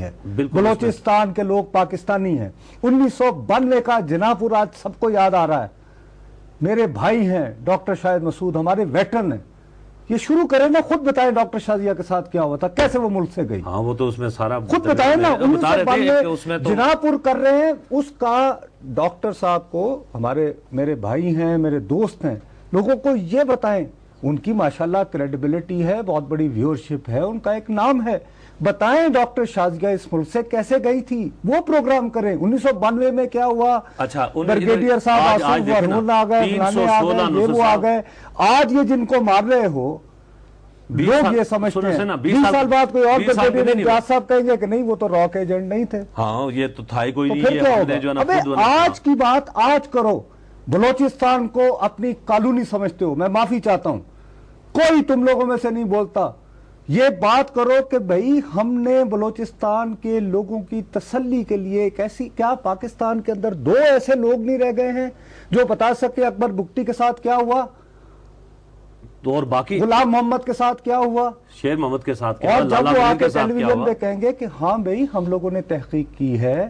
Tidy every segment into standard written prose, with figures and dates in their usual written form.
ہے. بلوچستان کے لوگ پاکستانی ہیں. 1992 کا جناح پور آج سب کو یاد آ رہا ہے. میرے بھائی ہیں ڈاکٹر شاہد مسعود، ہمارے ویٹرن ہیں. یہ شروع کریں نا، خود بتائیں ڈاکٹر شازیہ کے ساتھ کیا ہوا تھا، کیسے وہ ملک سے گئی. ہاں وہ تو اس میں سارا خود بتائیں نا. 1992 جناح پور کر رہے ہیں اس کا. ڈاکٹر صاحب کو میرے بھائی ہیں، میرے دوست ہیں، لوگوں کو یہ بتائیں. ان کی ماشاءاللہ کریڈیبلٹی ہے، بہت بڑی ویورشپ ہے، ان کا ایک نام ہے. بتائیں ڈاکٹر شازیہ اس ملک سے کیسے گئی تھی، وہ پروگرام کریں. 1992 میں کیا ہوا؟ اچھا بریگیڈیئر صاحب آصف ورحون آ گئے، فلانے آ گئے، یہ وہ آ گئے. آج یہ جن کو مار رہے ہو لوگ یہ سمجھتے ہیں 20 سال بعد کوئی اور بریگیڈیئر امتیاز صاحب کہیں گے کہ نہیں وہ تو راک ایجنٹ نہیں تھے. ہاں یہ تو تھا ہی کوئی نہیں. تو پھر کیا ہوگا؟ آج کی بات آج کرو. بلوچستان کو اپنی کالونی سمجھتے ہو، میں معافی چاہتا ہوں، کوئی تم لوگوں میں سے نہیں بولتا. یہ بات کرو کہ بھئی ہم نے بلوچستان کے لوگوں کی تسلی کے لیے کیسی، کیا پاکستان کے اندر 2 ایسے لوگ نہیں رہ گئے ہیں جو بتا سکتے اکبر بگٹی کے ساتھ کیا ہوا، تو اور باقی غلام محمد کے ساتھ کیا ہوا، شیر محمد کے ساتھ کیا اور ہوا، جب وہ آ کے ٹیلی ویژن پہ کہیں گے کہ ہاں بھئی ہم لوگوں نے تحقیق کی ہے.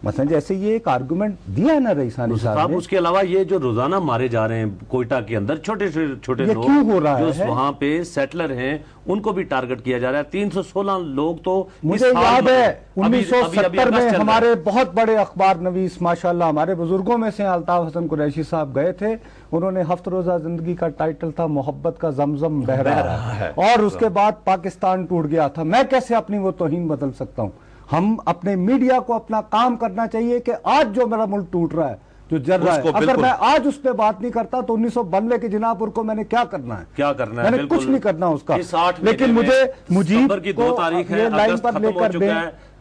مثلا جیسے یہ ایک آرگومنٹ دیا ہے نا رئیسانی صاحب نے. اس کے علاوہ یہ جو روزانہ مارے جا رہے ہیں کوئٹہ کے اندر چھوٹے چھوٹے یہ کیوں ہو رہا جو ہے؟ وہاں پہ سیٹلر ہیں ان کو بھی ٹارگٹ کیا جا رہا ہے. 316 لوگ تو مجھے یاد ہے 1970 میں ہمارے بہت بڑے اخبار نویس ماشاءاللہ ہمارے بزرگوں میں سے الطاف حسن قریشی صاحب گئے تھے. انہوں نے 7 روزہ زندگی کا ٹائٹل تھا محبت کا زمزم بہہ رہا ہے، اور اس کے بعد پاکستان ٹوٹ گیا تھا. میں کیسے اپنی وہ توہین بدل سکتا ہوں؟ ہم اپنے میڈیا کو اپنا کام کرنا چاہیے کہ آج جو میرا ملک ٹوٹ رہا ہے، جو جل رہا ہے، اگر میں آج اس پہ بات نہیں کرتا تو 1992 کے جناح پور کو میں نے کیا کرنا ہے؟ میں نے کچھ نہیں کرنا اس کا. لیکن مجھے مجیب کی 2 تاریخ ہے، یہ لائن پر لے کر دیں.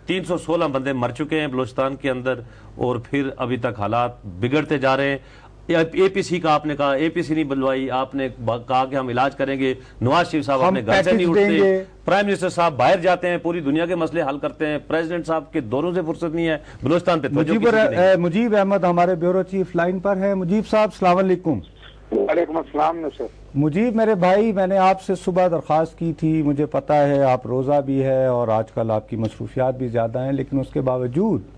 316 بندے مر چکے ہیں بلوچستان کے اندر، اور پھر ابھی تک حالات بگڑتے جا رہے ہیں. اے پی سی کا آپ نے کہا، اے پی سی نہیں بلوائی، آپ نے کہا کہ ہم علاج کریں گے. نواز شریف صاحب اپنے گھر سے نہیں اٹھتے، پرائم منسٹر صاحب باہر جاتے ہیں، پوری دنیا کے مسئلے حل کرتے ہیں. پریزیڈنٹ صاحب کے دوروں سے فرصت نہیں ہے، بلوچستان پہ مجیب احمد ہمارے بیورو چیف لائن پر ہیں. مجیب صاحب السلام علیکم. وعلیکم السلام. مجیب میرے بھائی، میں نے آپ سے صبح درخواست کی تھی، مجھے پتا ہے آپ روزہ بھی ہے اور آج کل آپ کی مصروفیات بھی زیادہ ہیں، لیکن اس کے باوجود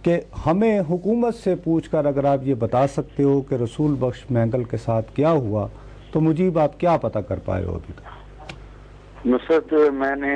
کہ ہمیں حکومت سے پوچھ کر اگر آپ یہ بتا سکتے ہو کہ رسول بخش مینگل کے ساتھ کیا ہوا، تو مجیب آپ کیا پتہ کر پائے ہو ابھی تک؟ نصرت، میں نے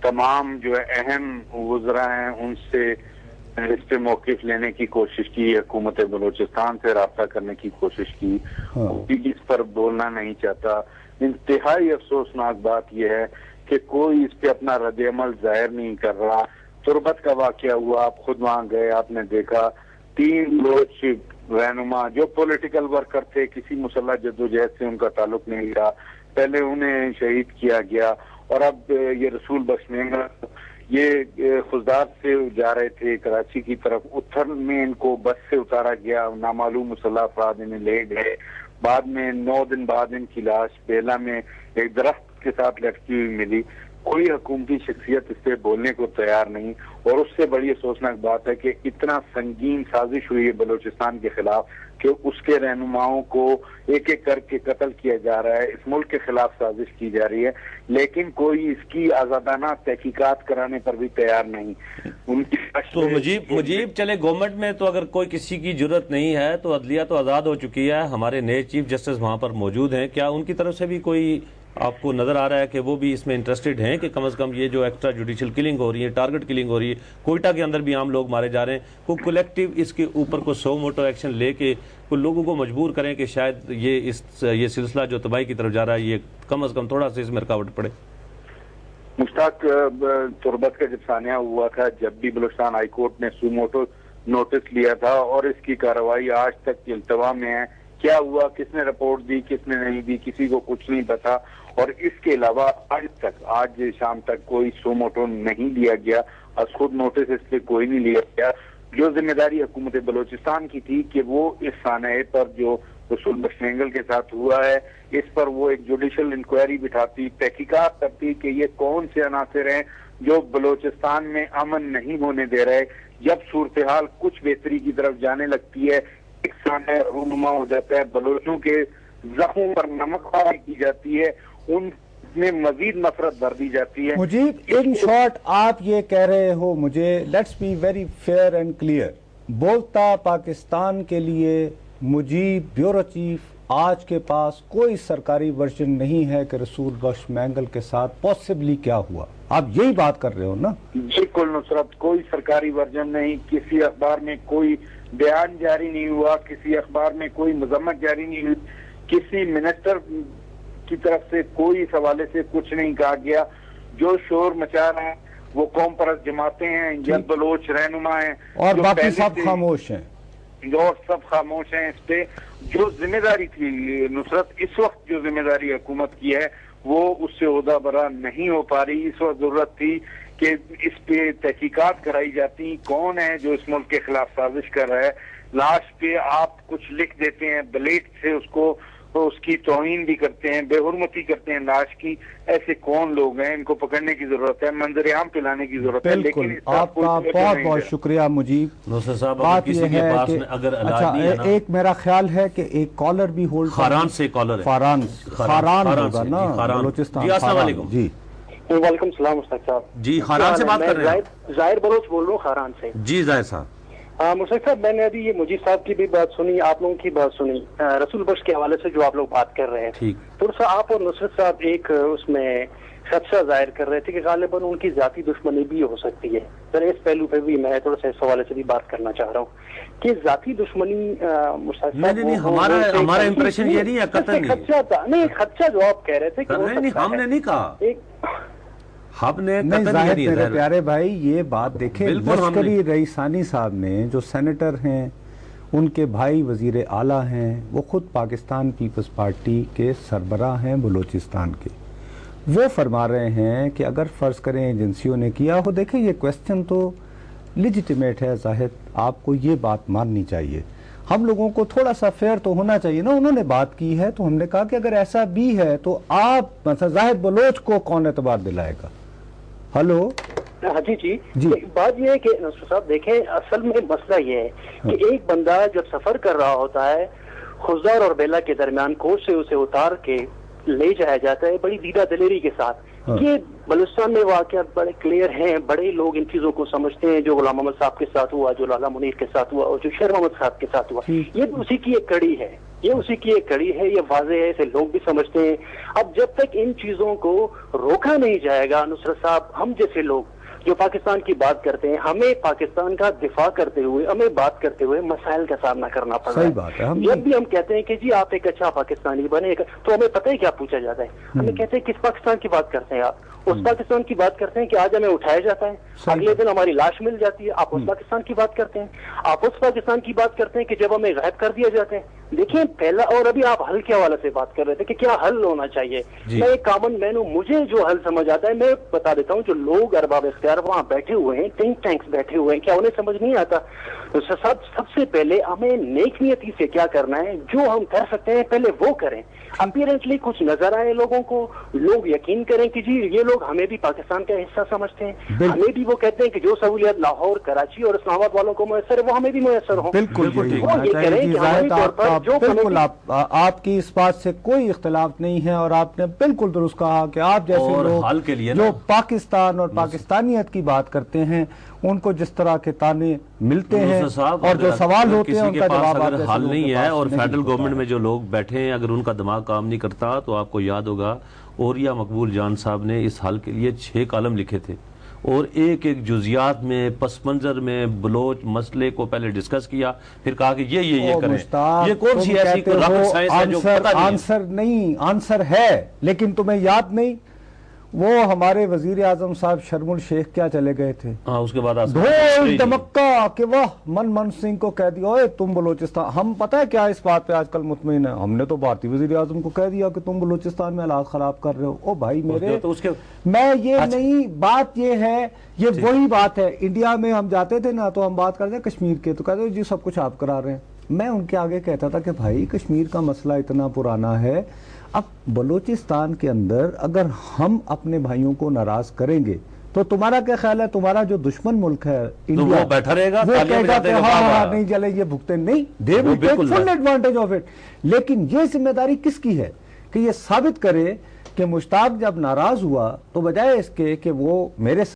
تمام جو اہم وزراء ہیں ان سے اس پہ موقف لینے کی کوشش کی، حکومت بلوچستان سے رابطہ کرنے کی کوشش کی. اس پر بولنا نہیں چاہتا. انتہائی افسوسناک بات یہ ہے کہ کوئی اس پہ اپنا رد عمل ظاہر نہیں کر رہا. تربت کا واقعہ ہوا، آپ خود وہاں گئے، آپ نے دیکھا 3 بلوچ رہنما جو پولیٹیکل ورکر تھے، کسی مسلح جدوجہد سے ان کا تعلق نہیں رہا، پہلے انہیں شہید کیا گیا. اور اب یہ رسول بخش مینگل یہ خزدار سے جا رہے تھے کراچی کی طرف، اتر میں ان کو بس سے اتارا گیا، نامعلوم مسلح افراد انہیں لے گئے. بعد میں 9 دن بعد ان کی لاش بیلا میں ایک درخت کے ساتھ لٹکی ہوئی ملی. کوئی حکومتی شخصیت اس پہ بولنے کو تیار نہیں. اور اس سے بڑی افسوسناک بات ہے کہ اتنا سنگین سازش ہوئی ہے بلوچستان کے خلاف کہ اس کے رہنماؤں کو ایک ایک کر کے قتل کیا جا رہا ہے. اس ملک کے خلاف سازش کی جا رہی ہے، لیکن کوئی اس کی آزادانہ تحقیقات کرانے پر بھی تیار نہیں. ان کی تو مجیب چلے گورنمنٹ میں تو اگر کوئی کسی کی جرت نہیں ہے تو عدلیہ تو آزاد ہو چکی ہے، ہمارے نئے چیف جسٹس وہاں پر موجود ہیں. کیا ان کی طرف سے بھی کوئی آپ کو نظر آ رہا ہے کہ وہ بھی اس میں انٹرسٹڈ ہیں کہ کم از کم یہ جو ایکسٹرا جوڈیشل کلنگ ہو رہی ہے، ٹارگٹ کلنگ ہو رہی ہے، کوئٹہ کے اندر بھی عام لوگ مارے جا رہے ہیں، کوئی کولیکٹیو اس کے اوپر کو سو موٹو ایکشن لے کے کوئی لوگوں کو مجبور کریں کہ شاید یہ سلسلہ جو تباہی کی طرف جا رہا ہے یہ کم از کم تھوڑا سا اس میں رکاوٹ پڑے؟ مشتاق، تربت کا جب سانحہ ہوا تھا، جب بھی بلوچستان ہائی کورٹ نے سو موٹو نوٹس لیا تھا اور اس کی کارروائی آج تک التوا میں ہے. کیا ہوا، کس نے رپورٹ دی، کس نے نہیں دی، کسی کو کچھ نہیں پتا. اور اس کے علاوہ آج شام تک کوئی سو موٹو نہیں لیا گیا، از خود نوٹس اس پہ کوئی نہیں لیا گیا. جو ذمہ داری حکومت بلوچستان کی تھی کہ وہ اس سانحے پر جو رسول بخش مینگل کے ساتھ ہوا ہے اس پر وہ ایک جوڈیشل انکوائری بٹھاتی، تحقیقات کرتی کہ یہ کون سے عناصر ہیں جو بلوچستان میں امن نہیں ہونے دے رہے. جب صورتحال کچھ بہتری کی طرف جانے لگتی ہے، ایک سانحہ رونما ہو جاتا ہے، بلوچوں کے زخموں پر نمک خواری کی جاتی ہے، ان میں مزید نفرت بھر دی جاتی ہے. مجیب ان شارٹ آپ یہ کہہ رہے ہو مجھے، let's be very fair and clear, بولتا پاکستان کے لیے مجیب بیورو چیف آج کے پاس کوئی سرکاری ورژن نہیں ہے کہ رسول بخش مینگل کے ساتھ پاسبلی کیا ہوا، آپ یہی بات کر رہے ہو نا؟ بالکل نصرت، کوئی سرکاری ورژن نہیں، کسی اخبار میں کوئی بیان جاری نہیں ہوا، کسی اخبار میں کوئی مذمت جاری نہیں ہوئی، کسی منسٹر کی طرف سے کوئی اس حوالے سے کچھ نہیں کہا گیا. جو شور مچا رہے ہیں وہ قوم پرست جماعتیں ہیں، جلد بلوچ رہنما ہیں، اور باقی سب خاموش ہیں، اور سب خاموش ہیں. اس پہ جو ذمہ داری تھی نصرت، اس وقت جو ذمہ داری حکومت کی ہے وہ اس سے عہدہ برا نہیں ہو پا رہی. اس وقت ضرورت تھی کہ اس پہ تحقیقات کرائی جاتی، کون ہے جو اس ملک کے خلاف سازش کر رہا ہے. لاش پہ آپ کچھ لکھ دیتے ہیں، بلیٹ سے اس کی توہین بھی کرتے ہیں، بے حرمتی کرتے ہیں لاش کی. ایسے کون لوگ ہیں؟ ان کو پکڑنے کی ضرورت ہے، منظر عام پلانے کی ضرورت ہے. بالکل آپ کا بہت بہت شکریہ مجیب. نوسر صاحب، بات کسی یہ کے ہے پاس کہ میں اگر علاج نہیں ہے نا، ایک میرا خیال ہے کہ ایک کالر بھی ہولڈ، خاران سے کالر ہے، خاران ہوگا نا بلوچستان. جی السلام علیکم. جی وعلیکم السلام مشتاق صاحب. جی خاران سے بات کر رہے ہیں؟ ظاہر بلوچ بول رہا ہوں خاران سے. جی ظاہر صاحب. مشتاق صاحب، میں نے ابھی یہ مجیب صاحب کی بھی بات سنی، آپ لوگوں کی بات سنی، رسول بخش کے حوالے سے جو آپ لوگ بات کر رہے ہیں. تھوڑا سا آپ اور نصرت صاحب ایک اس میں خدشہ ظاہر کر رہے تھے کہ غالباً ان کی ذاتی دشمنی بھی ہو سکتی ہے. ذرا اس پہلو پہ بھی میں تھوڑا سا اس حوالے سے بھی بات کرنا چاہ رہا ہوں کہ ذاتی دشمنی مشتاق صاحب نہیں، ہمارا امپریشن یہ نہیں ہے، قطعی نہیں. خدشہ تھا، نہیں خدشہ جو آپ کہہ رہے تھے کہ نہیں، ہم نے نہیں کہا، ہم نے نہیں. ظاہر میرے پیارے بھائی یہ بات دیکھیں، لشکری رئیسانی صاحب نے جو سینیٹر ہیں، ان کے بھائی وزیر اعلیٰ ہیں، وہ خود پاکستان پیپلز پارٹی کے سربراہ ہیں بلوچستان کے. وہ فرما رہے ہیں کہ اگر فرض کریں ایجنسیوں نے کیا ہو، دیکھیں یہ کویسچن تو لیجیٹیمیٹ ہے، زاہد آپ کو یہ بات ماننی چاہیے. ہم لوگوں کو تھوڑا سا فیئر تو ہونا چاہیے نا. انہوں نے بات کی ہے تو ہم نے کہا کہ اگر ایسا بھی ہے تو آپ مثلا زاہد بلوچ کو کون اعتبار دلائے گا؟ ہلو جی بات یہ ہے کہ نصر صاحب دیکھیں، اصل میں مسئلہ یہ ہے کہ ایک بندہ جب سفر کر رہا ہوتا ہے، خزدار اور بیلا کے درمیان کوچ سے اسے اتار کے لے جایا جاتا ہے بڑی دیدہ دلیری کے ساتھ. یہ بلوچستان میں واقعات بڑے کلیئر ہیں، بڑے لوگ ان چیزوں کو سمجھتے ہیں. جو غلام محمد صاحب کے ساتھ ہوا، جو لالا منیر کے ساتھ ہوا، اور جو شیر محمد صاحب کے ساتھ ہوا، یہ اسی کی ایک کڑی ہے، یہ واضح ہے، اسے لوگ بھی سمجھتے ہیں. اب جب تک ان چیزوں کو روکا نہیں جائے گا نصرت صاحب، ہم جیسے لوگ جو پاکستان کی بات کرتے ہیں، ہمیں پاکستان کا دفاع کرتے ہوئے، ہمیں بات کرتے ہوئے مسائل کا سامنا کرنا پڑ رہا ہے. جب بھی ہم کہتے ہیں کہ جی آپ ایک اچھا پاکستانی بنے گا، تو ہمیں پتہ ہے کیا پوچھا جاتا ہے. ہمیں کہتے ہیں کس پاکستان کی بات کرتے ہیں آپ؟ اس پاکستان کی بات کرتے ہیں کہ آج ہمیں اٹھایا جاتا ہے، اگلے دن ہماری لاش مل جاتی ہے. آپ اس پاکستان کی بات کرتے ہیں، آپ اس پاکستان کی بات کرتے ہیں کہ جب ہمیں غائب کر دیا جاتا ہے. دیکھیں پہلا، اور ابھی آپ حل کے حوالے سے بات کر رہے تھے کہ کیا حل ہونا چاہیے. میں ایک کامن مین ہوں، مجھے جو حل سمجھ آتا ہے میں بتا دیتا ہوں. جو لوگ ارباب اختیار وہاں بیٹھے ہوئے ہیں، تھنک ٹینکس بیٹھے ہوئے ہیں، کیا انہیں سمجھ نہیں آتا؟ سب سے پہلے ہمیں نیک نیتی سے کیا کرنا ہے، جو ہم کر سکتے ہیں پہلے وہ کریں. اپیرنٹلی کچھ نظر آئے لوگوں کو، لوگ یقین کریں کہ جی یہ لوگ ہمیں بھی پاکستان کا حصہ سمجھتے ہیں، ہمیں بھی وہ کہتے ہیں کہ جو سہولیات لاہور، کراچی اور اسلام آباد والوں کو میسر ہے وہ ہمیں بھی میسر ہوں. بالکل آپ کی اس بات سے کوئی اختلاف نہیں ہے، اور آپ نے بالکل درست کہا کہ آپ جیسے لوگ جو پاکستان اور پاکستانیت کی بات کرتے ہیں، ان کو جس طرح کے تانے ملتے ہیں اور جو سوال ہوتے ہیں ان کا جواب اگر حل نہیں ہے، اور فیڈرل گورنمنٹ میں جو لوگ بیٹھے ہیں اگر ان کا دماغ کام نہیں کرتا، تو آپ کو یاد ہوگا اوریا مقبول جان صاحب نے اس حل کے لیے 6 کالم لکھے تھے، اور ایک ایک جزیات میں پس منظر میں بلوچ مسئلے کو پہلے ڈسکس کیا، پھر کہا کہ یہ کریں. یہ کون سی ایسی کوئی راکٹ سائنس ہے جو پتہ نہیں؟ آنسر نہیں، آنسر ہے لیکن تمہیں یاد نہیں. وہ ہمارے وزیر اعظم صاحب شرم الشیخ کیا چلے گئے تھے، اس کے بعد ڈھول دھمکا کہ واہ منموہن سنگھ کو کہہ دیا اوے تم بلوچستان. ہم پتہ ہے کیا اس بات پہ آج کل مطمئن ہیں، ہم نے تو بھارتی وزیر اعظم کو کہہ دیا کہ تم بلوچستان میں حالات خراب کر رہے ہو. او بھائی میرے، میں یہ نہیں، بات یہ ہے، یہ وہی بات ہے. انڈیا میں ہم جاتے تھے نا تو ہم بات کرتے ہیں کشمیر کے، تو کہتے جی سب کچھ آپ کرا رہے ہیں. میں ان کے آگے کہتا تھا کہ بھائی کشمیر کا مسئلہ اتنا پرانا ہے، اب بلوچستان کے اندر اگر ہم اپنے بھائیوں کو ناراض کریں گے تو تمہارا کیا خیال ہے، تمہارا جو دشمن ملک ہے انڈیا، وہ بیٹھا رہے گا، وہ کہے گا کہ ہاں نہیں چلے یہ بھگتے نہیں، دے will take full advantage of it. لیکن یہ ذمہ داری کس کی ہے کہ یہ ثابت کرے کہ مشتاق جب ناراض ہوا تو بجائے اس کے کہ وہ میرے